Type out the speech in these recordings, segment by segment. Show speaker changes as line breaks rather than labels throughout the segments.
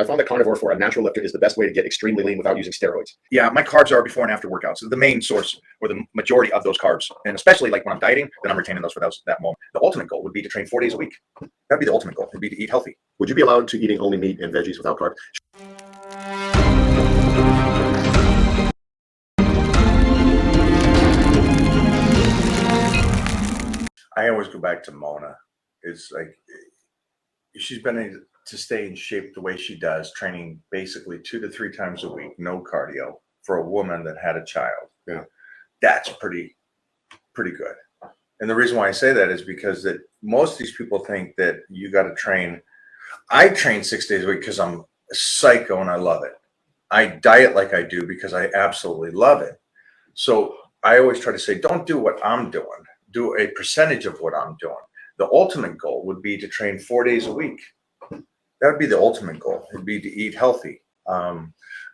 I found that carnivore for a natural lifter is the best way to get extremely lean without using steroids.
Yeah, my carbs are before and after workouts. The main source or the majority of those carbs, and especially like when I'm dieting, then I'm retaining those for that moment. The ultimate goal would be to train 4 days a week. That'd be the ultimate goal. Would be to eat healthy.
Would you be allowed to eating only meat and veggies without carbs?
I always go back to Mona. It's like she's been able to stay in shape the way she does, training basically 2 to 3 times a week, no cardio, for a woman that had a child.
Yeah,
that's pretty good. And the reason why I say that is because that most of these people think that you got to train. I train 6 days a week because I'm a psycho and I love it. I diet like I do because I absolutely love it. So I always try to say, don't do what I'm doing. Do a percentage of what I'm doing. The ultimate goal would be to train 4 days a week. That would be the ultimate goal. It'd be to eat healthy.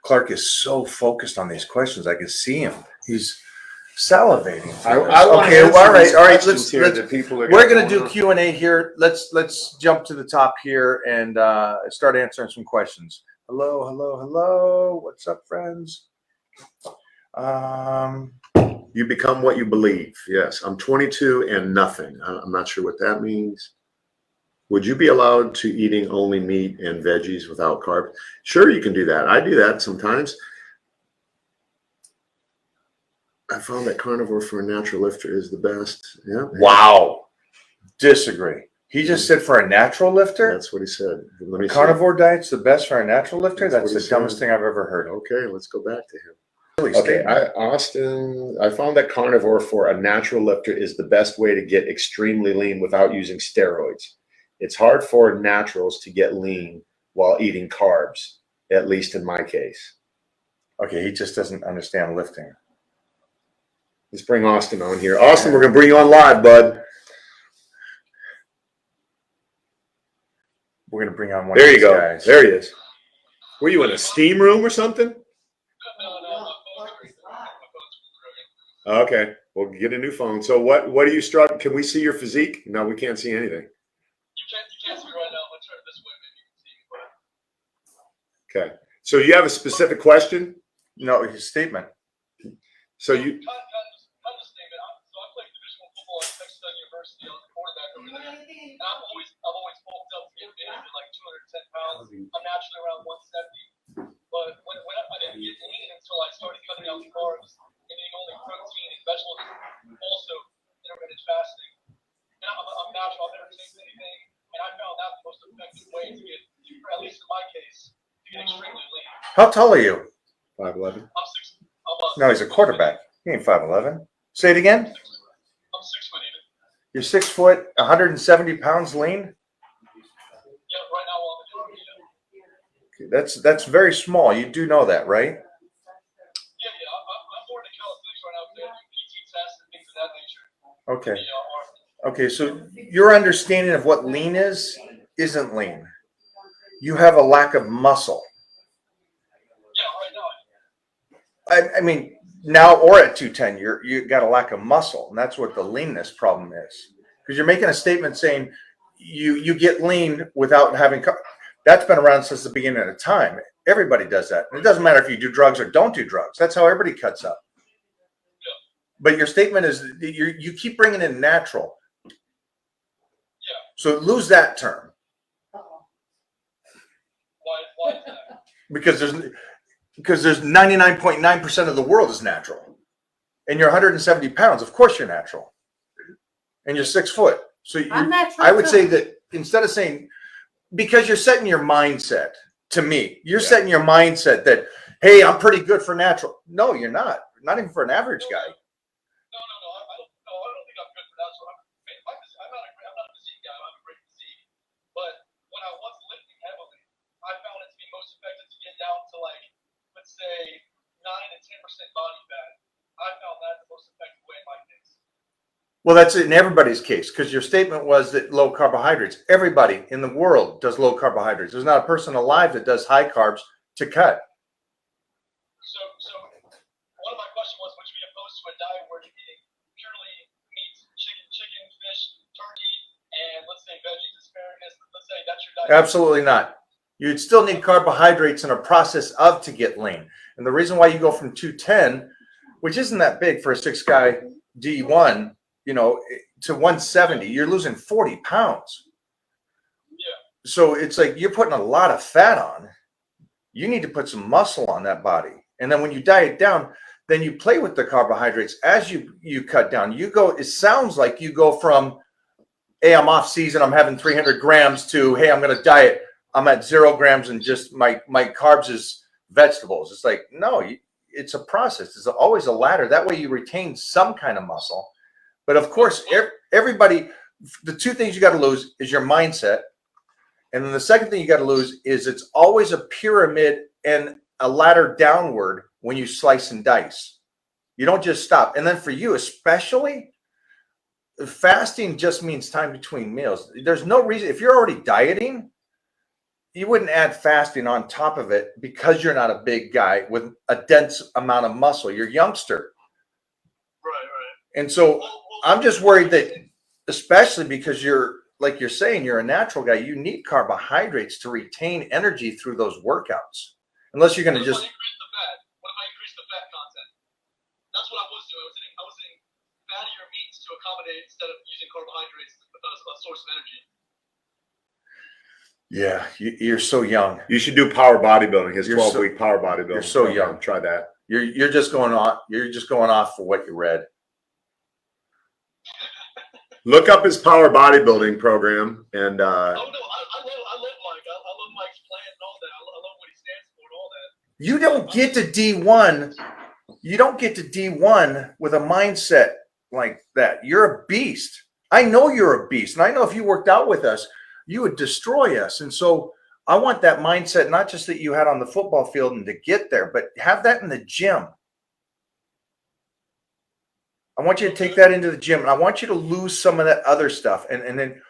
Clark is so focused on these questions. I can see him. He's salivating.
Okay, all right. We're gonna do Q&A here. Let's jump to the top here and start answering some questions. Hello. What's up, friends?
You become what you believe. Yes, I'm 22 and nothing. I'm not sure what that means. Would you be allowed to eating only meat and veggies without carbs? Sure, you can do that. I do that sometimes. I found that carnivore for a natural lifter is the best. Yeah.
Wow. Disagree. He just said for a natural lifter?
That's what he said. Let me
carnivore diet's the best for a natural lifter? That's the dumbest thing I've ever heard.
Okay, let's go back to him. Okay, Austin, I found that carnivore for a natural lifter is the best way to get extremely lean without using steroids. It's hard for naturals to get lean while eating carbs, at least in my case.
Okay, he just doesn't understand lifting.
Let's bring Austin on here. Austin, we're going to bring you on live, bud.
We're going to bring on one
there
of
these
you go.
Guys. There he is. Were you in a steam room or something? Okay, we'll get a new phone. So what do you struggle? Can we see your physique? No, we can't see anything.
You can't see me right now. Let's turn this way. Maybe you can see me.
Okay. So you have a specific question?
No, his statement.
So you.
Kind of statement. So I played Division I football at Texas University. I was a quarterback over there. And I've always bulked up to get big at like 210 pounds. I'm naturally around 170. But when I didn't get lean until I started cutting out carbs and eating only protein and vegetables, also intermittent fasting. And I'm natural. I've never tasted anything. And I found that the most effective way to get, at least in my case, to get extremely lean.
How tall are you?
5'11".
I'm 6.
No, he's a quarterback. He ain't 5'11". Say it again.
I'm 6 foot even.
You're 6 foot, 170 pounds lean?
Yeah, right now while I'm doing it.
Okay, that's very small. You do know that, right?
Yeah. I'm born in California right now. They do PT tests and things of that nature.
Okay. Okay, so your understanding of what lean isn't lean. You have a lack of muscle.
Yeah, right now.
I mean, now or at 210, you got a lack of muscle, and that's what the leanness problem is. Because you're making a statement saying you get lean without having. That's been around since the beginning of time. Everybody does that. And it doesn't matter if you do drugs or don't do drugs. That's how everybody cuts up.
Yeah.
But your statement is you keep bringing in natural.
Yeah.
So lose that term.
Why is that?
Because there's 99.9% of the world is natural, and you're 170 pounds. Of course, you're natural, and you're 6 foot. So I would say that instead of saying, because you're setting your mindset. To me, you're setting your mindset that, hey, I'm pretty good for natural. No, you're not. Not even for an average guy.
No. I don't think I'm good for natural. I'm not a physique guy. I'm a great physique. But when I was lifting heavily, I found it to be most effective to get down to like, let's say 9 to 10% body fat. I found that the most effective way in my case.
Well, that's in everybody's case, because your statement was that low carbohydrates. Everybody in the world does low carbohydrates. There's not a person alive that does high carbs to cut.
So one of my questions was, would you be opposed to a diet where you're eating purely meat, chicken, fish, turkey, and let's say veggies, asparagus? Let's say that's your diet.
Absolutely not.
You'd still need carbohydrates in a process of to get lean. And the reason why you go from 210, which isn't that big for a 6-guy D1, you know, to 170, you're losing 40 pounds.
Yeah.
So it's like you're putting a lot of fat on. You need to put some muscle on that body. And then when you diet down, then you play with the carbohydrates as you cut down. You go, it sounds like you go from, hey, I'm off season, I'm having 300 grams to, hey, I'm going to diet, I'm at 0 grams and just my carbs is vegetables. It's like, no, it's a process. It's always a ladder. That way you retain some kind of muscle. But of course, everybody, the two things you got to lose is your mindset. And then the second thing you got to lose is it's always a pyramid and a ladder downward when you slice and dice. You don't just stop. And then for you, especially, fasting just means time between meals. There's no reason, if you're already dieting, you wouldn't add fasting on top of it because you're not a big guy with a dense amount of muscle. You're a youngster.
Right.
And so I'm just worried that, especially because you're, like you're saying, you're a natural guy, you need carbohydrates to retain energy through those workouts. Unless you're going to just...
What if I increase the fat content? That's what I was doing. I was eating fattier meats to accommodate instead of using carbohydrates as a source of energy.
Yeah, you're so young.
You should do power bodybuilding. His 12-week power bodybuilding.
You're so young.
Try that.
You're just going on. You're just going off for what you read.
Look up his power bodybuilding program and.
Oh no, I love Mike. I love Mike's plan and all that. I love what he stands for and all that.
You don't get to D1. You don't get to D1 with a mindset like that. You're a beast. I know you're a beast, and I know if you worked out with us, you would destroy us. And so I want that mindset, not just that you had on the football field and to get there, but have that in the gym. I want you to take that into the gym, and I want you to lose some of that other stuff. And then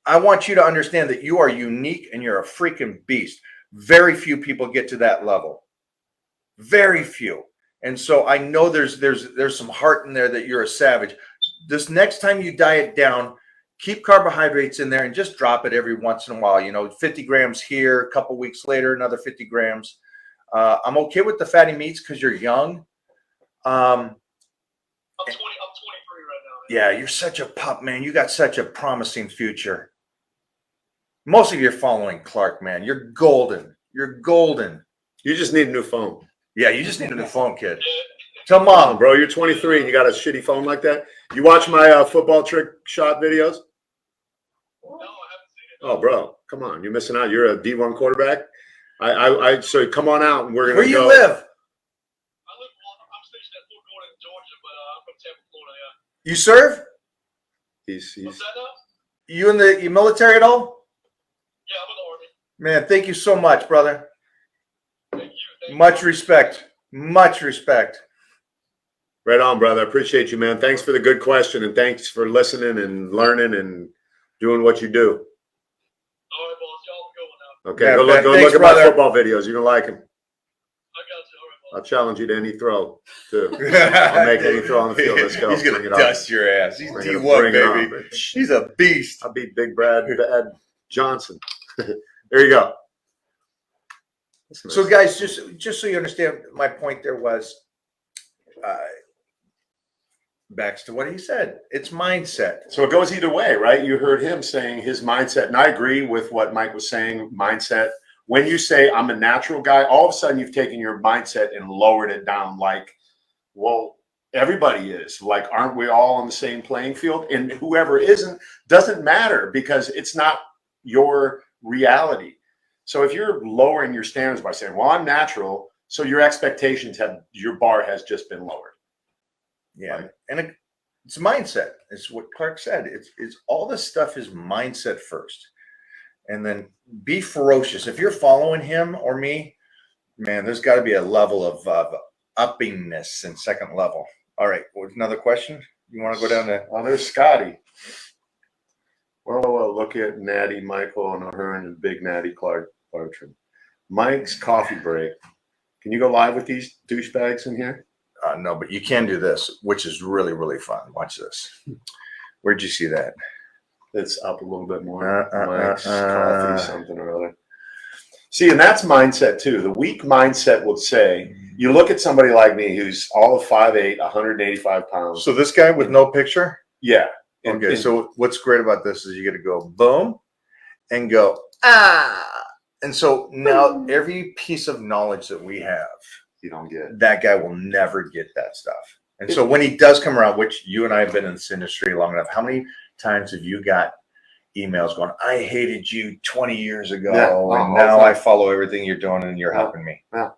I want you to understand that you are unique and you're a freaking beast. Very few people get to that level. Very few. And so I know there's some heart in there that you're a savage. This next time you diet down, keep carbohydrates in there and just drop it every once in a while. You know, 50 grams here, a couple weeks later, another 50 grams. I'm okay with the fatty meats because you're young.
I'm 23 right now.
Yeah, you're such a pup, man. You got such a promising future. Most of you are following Clark, man. You're golden. You're golden.
You just need a new phone.
Yeah, you just need a new phone, kid. Tell mom,
bro, you're 23 and you got a shitty phone like that. You watch my football trick shot videos?
No, I haven't seen it.
Oh, bro, come on. You're missing out. You're a D1 quarterback. So come on out and we're going to
Where you live?
I'm stationed at Fort Gordon, Georgia, but I'm from Tampa, Florida, yeah.
You serve?
What's that now?
You in the military at all?
Yeah, I'm in the Army.
Man, thank you so much, brother.
Thank you.
Much respect. Much respect.
Right on, brother. Appreciate you, man. Thanks for the good question, and thanks for listening and learning and doing what you do.
All right, boss. Y'all have a good one now.
Okay,
Yeah,
go
thanks,
look at
brother.
my football videos. You're going to like them.
I got you. All right, boss.
I'll challenge you to any throw, too. I'll make any throw on the field. Let's go.
He's going
Bring
to
it on.
dust your ass. He's
Bring it
D1,
on,
baby.
bitch.
He's a beast.
I'll beat Big Brad Johnson. There you go.
So, guys, just so you understand, my point there was, back to what he said. It's mindset.
So it goes either way, right? You heard him saying his mindset, and I agree with what Mike was saying, mindset. When you say I'm a natural guy, all of a sudden you've taken your mindset and lowered it down like, well, everybody is. Like, aren't we all on the same playing field? And whoever isn't doesn't matter because it's not your reality. So if you're lowering your standards by saying, well, I'm natural, so your expectations your bar has just been lowered.
Yeah.
Right.
And it's mindset. It's what Clark said. It's all this stuff is mindset first. And then be ferocious. If you're following him or me, man, there's got to be a level of uppingness in second level. All right. Another question? You want to go down to?
Oh, there's Scotty. Well, look at Natty Michael and O'Hearn and Big Natty Clark Bartram. Mike's coffee break. Can you go live with these douchebags in here?
No, but you can do this, which is really, really fun. Watch this. Where'd you see that?
It's up a little bit more. Mike's coffee something or other. See, and that's mindset too. The weak mindset would say, you look at somebody like me who's all of 5'8", 185 pounds.
So this guy with no picture?
Yeah.
Okay, so what's great about this is you get to go boom and go, ah. And so now every piece of knowledge that we have,
you don't get.
That guy will never get that stuff. And so when he does come around, which you and I have been in this industry long enough, how many times have you got emails going, I hated you 20 years ago, and now I follow everything you're doing and you're helping me.
Yeah.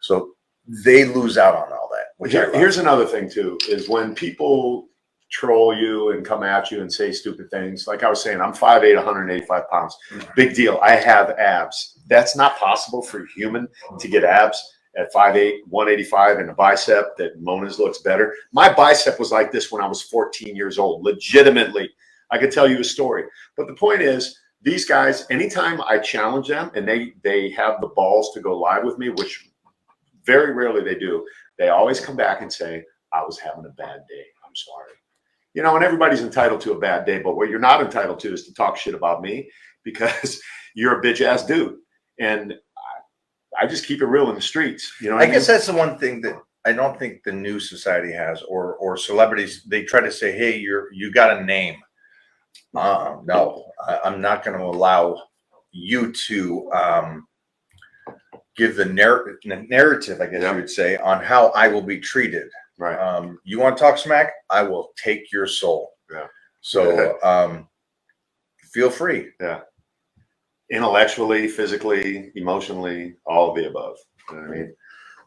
So they lose out on all that. Which
here's another thing too, is when people troll you and come at you and say stupid things. Like I was saying, I'm 5'8", 185 pounds. Big deal. I have abs. That's not possible for a human to get abs at 5'8", 185 and a bicep that Mona's looks better. My bicep was like this when I was 14 years old. Legitimately. I could tell you a story. But the point is, these guys, anytime I challenge them and they have the balls to go live with me, which very rarely they do, they always come back and say, I was having a bad day. I'm sorry. You know, and everybody's entitled to a bad day, but what you're not entitled to is to talk shit about me because you're a bitch ass dude. And I just keep it real in the streets. You know,
I guess that's the one thing that I don't think the new society has, or celebrities. They try to say, "Hey, you got a name." No, I'm not going to allow you to give the narrative, I guess you would say, on how I will be treated.
Right.
You want to talk smack? I will take your soul.
Yeah.
So feel free.
Yeah. Intellectually, physically, emotionally, all of the above. You know what I mean?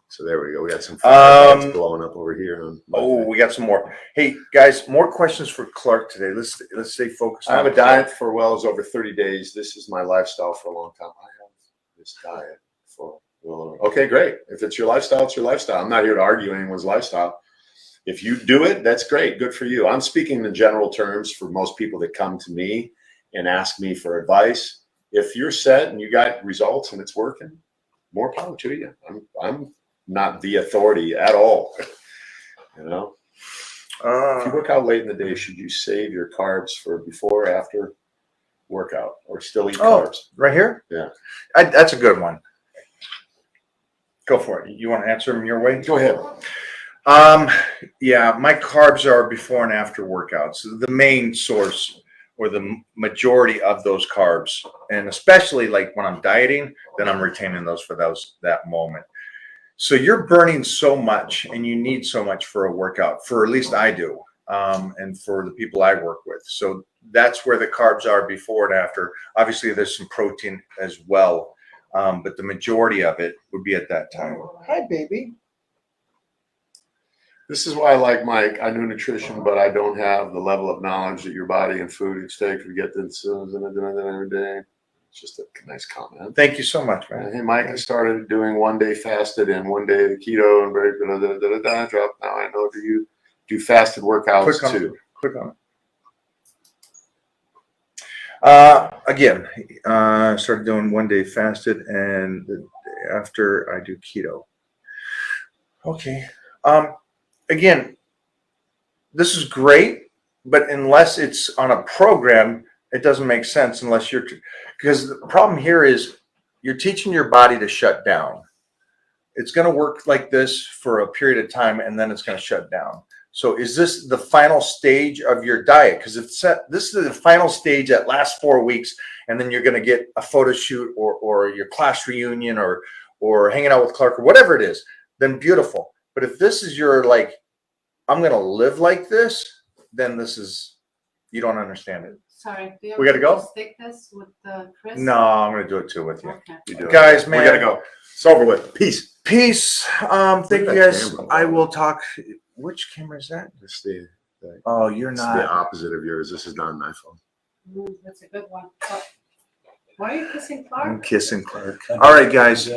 So there we go. We got some fireworks blowing up over here.
We got some more. Hey guys, more questions for Clark today. Let's stay focused.
I have a diet for well over 30 days. This is my lifestyle for a long time. I have this diet for well. Okay, great. If it's your lifestyle, it's your lifestyle. I'm not here to argue anyone's lifestyle. If you do it, that's great. Good for you. I'm speaking in general terms for most people that come to me and ask me for advice. If you're set and you got results and it's working, more power to you. I'm not the authority at all. You know, if you work out late in the day, should you save your carbs for before or after workout, or still eat carbs?
Right here?
Yeah,
that's a good one. Go for it. You want to answer them your way?
Go ahead.
Yeah, my carbs are before and after workouts. The main source or the majority of those carbs, and especially like when I'm dieting, then I'm retaining those for that moment. So you're burning so much and you need so much for a workout, for at least I do, and for the people I work with. So that's where the carbs are before and after. Obviously, there's some protein as well, but the majority of it would be at that time. Hi, baby.
This is why I like Mike. I know nutrition, but I don't have the level of knowledge that your body and food each day could get this every day. It's just a nice comment.
Thank you so much, man.
Hey, Mike, I started doing 1 day fasted and 1 day the keto and very drop. Now I know you do fasted workouts too.
Click on it. Again, started doing 1 day fasted and after I do keto. Okay. Again, this is great, but unless it's on a program, it doesn't make sense unless because the problem here is you're teaching your body to shut down. It's going to work like this for a period of time, and then it's going to shut down. So is this the final stage of your diet? Because if this is the final stage that lasts 4 weeks, and then you're going to get a photo shoot or your class reunion or hanging out with Clark or whatever it is, then beautiful. But if this is your, like, I'm going to live like this, then this is, you don't understand it.
Sorry, do you
We gotta go?
stick this with the Chris?
No, I'm going to do it too with you.
Okay.
You do it.
Guys, man.
We got to go. It's over with. Peace.
Peace. Thank you guys.
Camera.
I will talk. Which camera is that?
It's the
Oh, you're
it's
not.
the opposite of yours. This is not an iPhone.
That's a good one. But why are you kissing Clark?
I'm kissing Clark. All right, guys.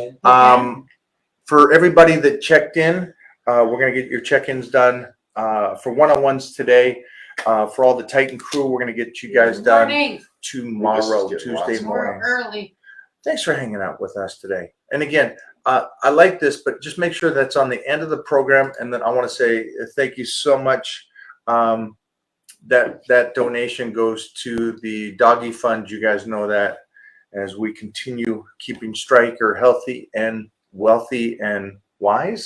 For everybody that checked in, we're going to get your check-ins done for one-on-ones today. For all the Titan crew, we're going to get you guys done tomorrow, Tuesday morning.
We're early.
Thanks for hanging out with us today. And again, I like this, but just make sure that's on the end of the program. And then I want to say thank you so much. That donation goes to the doggy fund. You guys know that.
as we continue keeping Stryker healthy and wealthy and wise.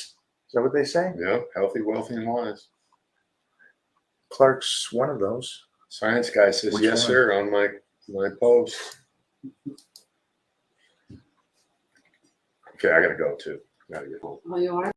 Is that what they say?
Yeah, healthy, wealthy, and wise.
Clark's one of those.
Science guy says
Which
yes,
one?
sir, on my post. Okay, I gotta go too. Gotta get home.
Oh, you are?